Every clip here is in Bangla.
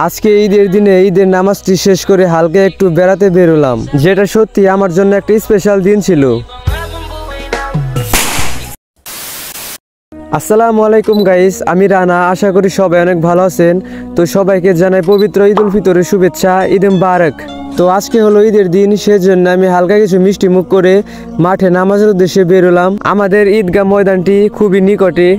আজকে ঈদের দিনে ঈদের নামাজটি শেষ করে হালকা একটু বেড়াতে বেরোলাম, যেটা সত্যি আমার জন্য একটা স্পেশাল দিন ছিল। আসসালামু আলাইকুম গাইস, আমি রানা। আশা করি সবাই অনেক ভালো আছেন। তো সবাইকে জানাই পবিত্র ঈদ উল ফিতরের শুভেচ্ছা, ঈদ মুবারক। তো আজকে হলো ঈদের দিন, সেজন্য আমি হালকা কিছু মিষ্টি মুখ করে মাঠে নামাজের উদ্দেশ্যে বেরোলাম। আমাদের ঈদগাহ ময়দানটি খুবই নিকটে।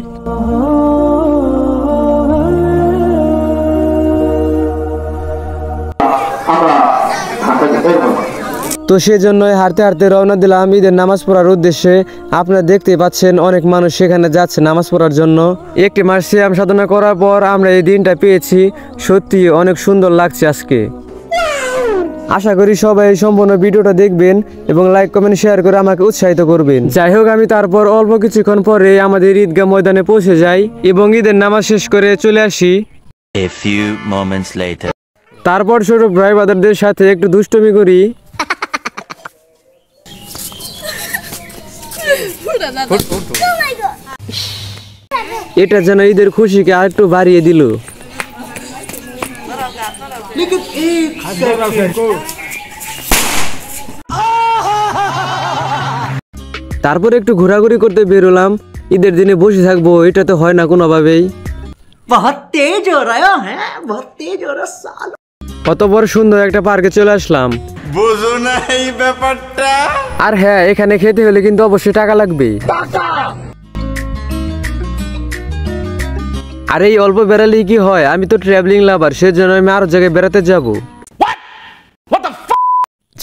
তো সেজন্যই হাঁটতে হাঁটতে রওনা দিলাম ঈদের নামাজ পড়ার উদ্দেশ্যে। আপনারা দেখতে পাচ্ছেন অনেক মানুষ সেখানে যাচ্ছে নামাজ পড়ার জন্য। একটি মাস সিয়াম সাধনা করার পর আমরা এই দিনটা পেয়েছি। সত্যি অনেক সুন্দর লাগছে আজকে। আশা করি সবাই সম্পূর্ণ ভিডিওটা দেখবেন এবং লাইক কমেন্ট শেয়ার করে আমাকে উৎসাহিত করবেন। যাই হোক, আমি তারপর অল্প কিছুক্ষণ পরে আমাদের ঈদগাহ ময়দানে পৌঁছে যাই এবং ঈদের নামাজ শেষ করে চলে আসি। তারপর ছোট ভাই বাদারদের সাথে একটু দুষ্টুমি করি। এটা যেন ঈদের খুশিকে আর একটু বাড়িয়ে দিল। তারপর একটু ঘোরাঘুরি করতে বেরোলাম। ঈদের দিনে বসে থাকবো এটা তো হয় না কোনোভাবেই। কত বড় সুন্দর একটা পার্কে চলে আসলাম। বুঝো না এই ব্যাপারটা। আর হ্যাঁ, এখানে খেতে হলে কিন্তু অবশ্যই টাকা লাগবে। আর এই অল্প বেড়ালেই কি হয়, আমি তো ট্রাভেলিং লাভার, সেজন্য আমি আরো জায়গায় বেড়াতে যাব।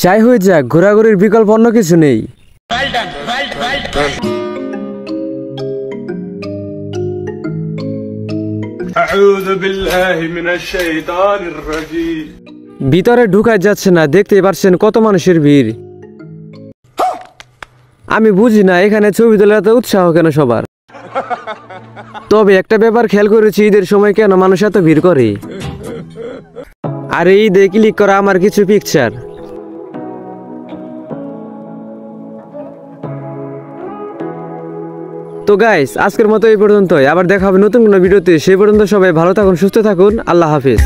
যাই হয়ে যাক, ঘোরাঘুরির বিকল্প অন্য কিছু নেই। ভিতরে ঢুকাই যাচ্ছে না, দেখতেই পারছেন কত মানুষের ভিড়। আমি বুঝি না এখানে ছবি তোলার এত উৎসাহ কেন সবার। তবে একটা ব্যাপার খেয়াল করেছি, ঈদের সময় কেন মানুষ এত ভিড় করে। আর এই ঈদে ক্লিক করা আমার কিছু পিকচার। তো গাইস, আজকের মতো এই পর্যন্তই। আবার দেখা হবে নতুন কোনো ভিডিওতে। সেই পর্যন্ত সবাই ভালো থাকুন, সুস্থ থাকুন। আল্লাহ হাফিজ।